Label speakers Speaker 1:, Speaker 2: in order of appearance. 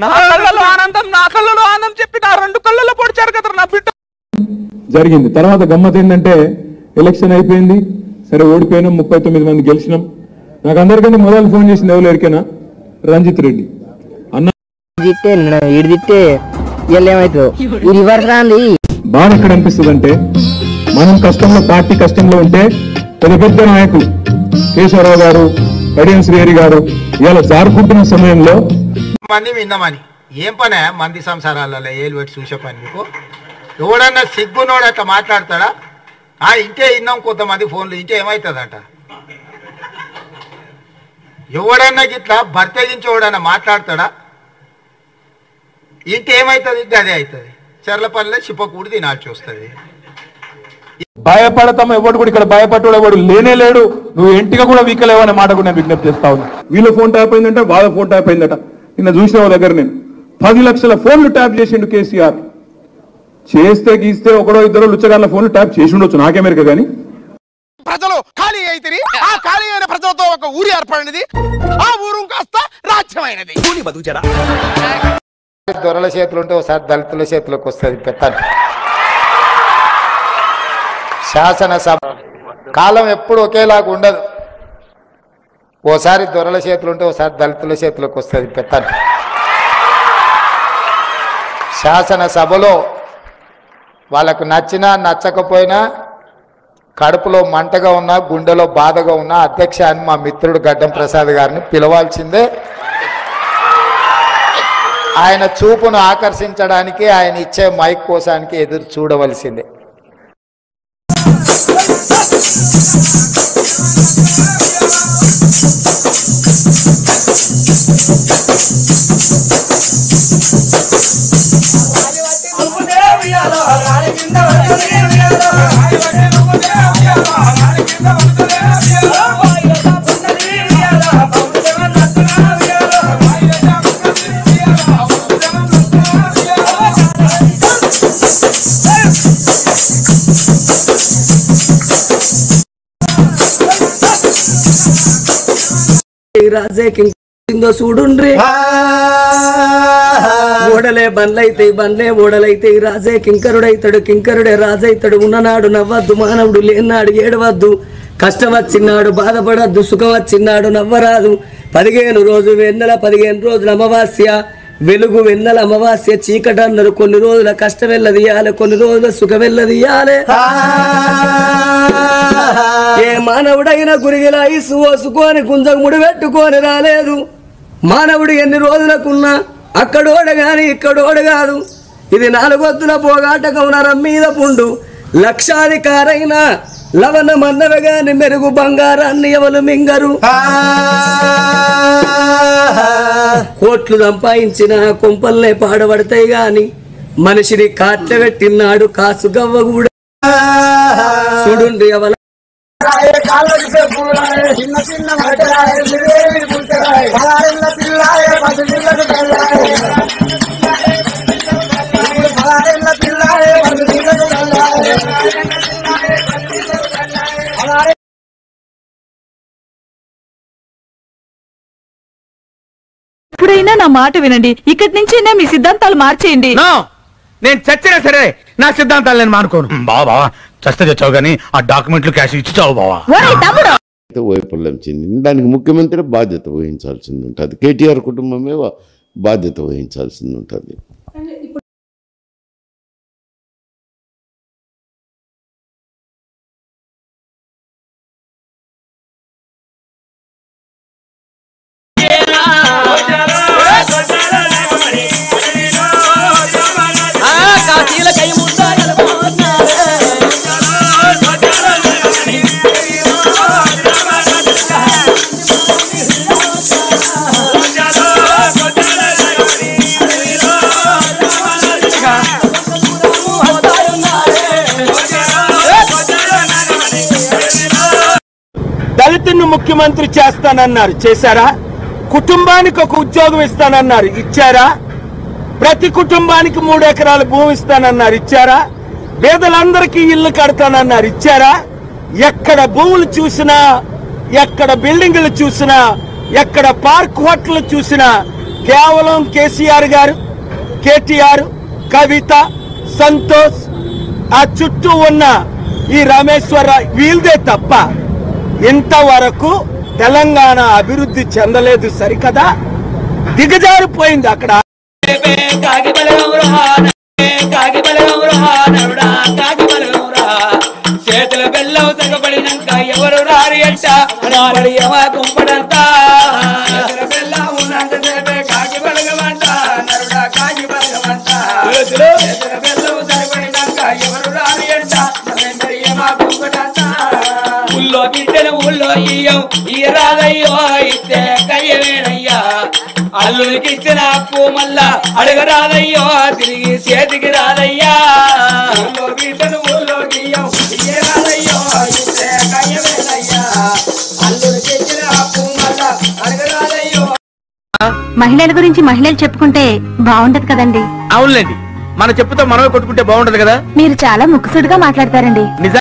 Speaker 1: నా కళ్ళలో ఆనందం నా కళ్ళలో ఆనందం చెప్పి నా రెండు కళ్ళలో పొడిచారు కదా నా బిడ్డ
Speaker 2: జరిగింది. తర్వాత గమ్మత్ ఏంటంటే ఎలక్షన్ అయిపోయింది, సరే ఓడిపోయినాం, 39 మంది గెలిచినాం. నాకు అందరికంటే మొదలు ఫోన్ చేసింది ఎవరు ఎరికేనా, రంజిత్ రెడ్డి అన్న. బాధ ఎక్కడ అనిపిస్తుంది అంటే మనం కష్టంలో, పార్టీ కష్టంలో ఉంటే పెద్ద పెద్ద నాయకులు కేశవరావు గారు, కడియం శ్రీహరి గారు ఇలా జారుకుంటున్న సమయంలో
Speaker 3: మంది విందామని ఏం పనే మంది సంసారాలలో ఏలు పెట్టి చూసే పని మీకు ఎవడన్నా సిగ్గునోడు అట్లా మాట్లాడతాడా? ఇంటే విన్నాం కొంతమంది ఫోన్లు, ఇంటే ఏమవుతుందట? ఎవడన్నా గిట్లా భర్తగించి ఎవడన్నా మాట్లాడతాడా? ఇంటే ఏమవుతుంది? అదే అవుతుంది. చెర్లపల్లిలో చిప్పకూడి తినాల్సి వస్తుంది.
Speaker 2: భయపడతాం, ఎవడు కూడా ఇక్కడ భయపడ్డాడు ఎవడు లేనే లేడు. నువ్వు ఇంటిగా కూడా వీకలేవు అనే మాట కూడా నేను విజ్ఞప్తి చేస్తా ఉన్నా. వీళ్ళ ఫోన్ ట్యాప్ అయిందంట, వాళ్ళ ఫోన్ ట్యాప్ అయిందట. నిన్న చూసిన దగ్గర నేను 10 లక్షల ఫోన్లు ట్యాప్ చేసిండు కేసీఆర్. చేస్తే గీస్తే ఒకడో ఇద్దరు లుచ్చగాళ్ళ ఫోన్లు ట్యాప్ చేసి ఉండొచ్చు, నాకేమెరక కానీ
Speaker 4: ప్రజలు ఖాళీ అయితే ఆ ఖాళీ అయిన ప్రజలతో ఒక ఊరి ఏర్పడినది. ఆ ఊరు కాస్త రాజ్యమైనది.
Speaker 3: దొరల చేతులు ఉంటే ఒకసారి దళితుల చేతులకు వస్తుంది పెత్తని. శాసనసభ కాలం ఎప్పుడు ఒకేలాగా ఉండదు. ఓసారి దొరల చేతులు ఉంటే ఒకసారి దళితుల చేతులకు వస్తుంది పెత్తని. శాసనసభలో వాళ్ళకు నచ్చినా నచ్చకపోయినా, కడుపులో మంటగా ఉన్నా, గుండెలో బాధగా ఉన్నా అధ్యక్ష అని మా మిత్రుడు గడ్డం ప్రసాద్ గారిని పిలవాల్సిందే. ఆయన చూపును ఆకర్షించడానికి, ఆయన ఇచ్చే మైక్ కోసానికి ఎదురు చూడవలసిందే.
Speaker 5: రాజే కిందో చూడుండ్రి, ఓడలే బండ్లైతే బండ్లే ఓడలైతే రాజే కింకరుడైతాడు, కింకరుడే రాజైతాడు. ఉన్ననాడు నవ్వద్దు, మానవుడు లేనాడు ఏడవద్దు. కష్టం వచ్చినాడు బాధపడద్దు, సుఖం వచ్చినాడు నవ్వరాదు. 15 రోజు వెన్నెల, 15 రోజుల అమావాస్య వెలుగు, వెన్నెల అమావాస్య చీకటి అన్నారు. కొన్ని రోజుల కష్టం వెళ్ళదీయాలి, కొన్ని రోజుల సుఖం వెళ్ళదీయాలి. ఏ మానవుడైనా గురిగిలా ఇసు ఓసుకొని గుంజకు ముడి పెట్టుకొని రాలేదు. మానవుడు ఎన్ని రోజులకున్నా అక్కడోడ గాని ఇక్కడోడ కాదు. ఇది 4 వద్దుల పోగాటకం నరం మీద పుండు. లక్షాధికారైన లవణ మన్నవ గాని మెరుగు బంగారాన్ని ఎవరు మింగరు. కోట్లు సంపాదించిన కొంపల్నే పాడబడతాయి గాని మనిషిని కాట్ల పెట్టినాడు కాసు గవ్వ కూడా. చూడుండ్రి అవల
Speaker 6: ఇప్పుడైనా నా మాట వినండి. ఇక్కడి నుంచి మీ సిద్ధాంతాలు మార్చేయండి.
Speaker 1: నేను చచ్చినా సరే నా సిద్ధాంతాలు నేను మానుకోను. బావా చస్తే తెచ్చావు కానీ ఆ డాక్యుమెంట్లు క్యాష్ ఇచ్చి చావు బావా.
Speaker 7: వైఫల్యం చెందింది. దానికి ముఖ్యమంత్రి బాధ్యత వహించాల్సింది ఉంటుంది. కేటీఆర్ కుటుంబమే బాధ్యత వహించాల్సింది ఉంటుంది.
Speaker 1: దళితుని ముఖ్యమంత్రి చేస్తానన్నారు, చేశారా? కుటుంబానికి ఒక ఉద్యోగం ఇస్తానన్నారు, ఇచ్చారా? ప్రతి కుటుంబానికి 3 ఎకరాల భూమి ఇస్తానన్నారు, ఇచ్చారా? పేదలందరికీ ఇల్లు కడతానన్నారు, ఇచ్చారా? ఎక్కడ భూములు చూసినా, ఎక్కడ బిల్డింగులు చూసినా, ఎక్కడ పార్క్ హోటల్ చూసినా కేవలం కేసీఆర్ గారు, కేటీఆర్, కవిత, సంతోష్, ఆ చుట్టూ ఉన్న ఈ రామేశ్వర వీల్దే తప్ప ఇంతవరకు తెలంగాణ అభివృద్ధి చెందలేదు. సరికదా, దిగజారిపోయింది అక్కడ.
Speaker 5: చేతుల బెల్లం సగపడినాక ఎవరు రారి అంట కుంపడంతా ఉన్నంత సేపే కాకి బలగమంట నరుడా కాకి బలగమంట చేతుల బెల్లం సరిపడినాక ఎవరు రారి అంట కుంపడంతా ఊళ్ళో బిడ్డలు ఊళ్ళో ఇయ్యం ఈ రాదయ్యో ఇస్తే కయ్యవేనయ్యా అల్లుడికి ఇచ్చిన అప్పు మళ్ళా అడగరాదయ్యో తిరిగి చేతికి రాదయ్యా ఊళ్ళో బిడ్డలు ఊళ్ళో ఇయ్యం ఈ రాదయ్యో ఇస్తే కయ్యవేనయ్యా అల్లుడికి ఇచ్చిన అప్పు మళ్ళా అడగరాదయ్యో.
Speaker 8: మహిళల గురించి మహిళలు చెప్పుకుంటే బాగుండదు కదండి.
Speaker 9: అవునులేండి, మన చెప్పుతో మనమే కొట్టుకుంటే బాగుంటది కదా.
Speaker 8: మీరు చాలా ముక్కుసుడిగా మాట్లాడతారండి.
Speaker 9: నిజానికి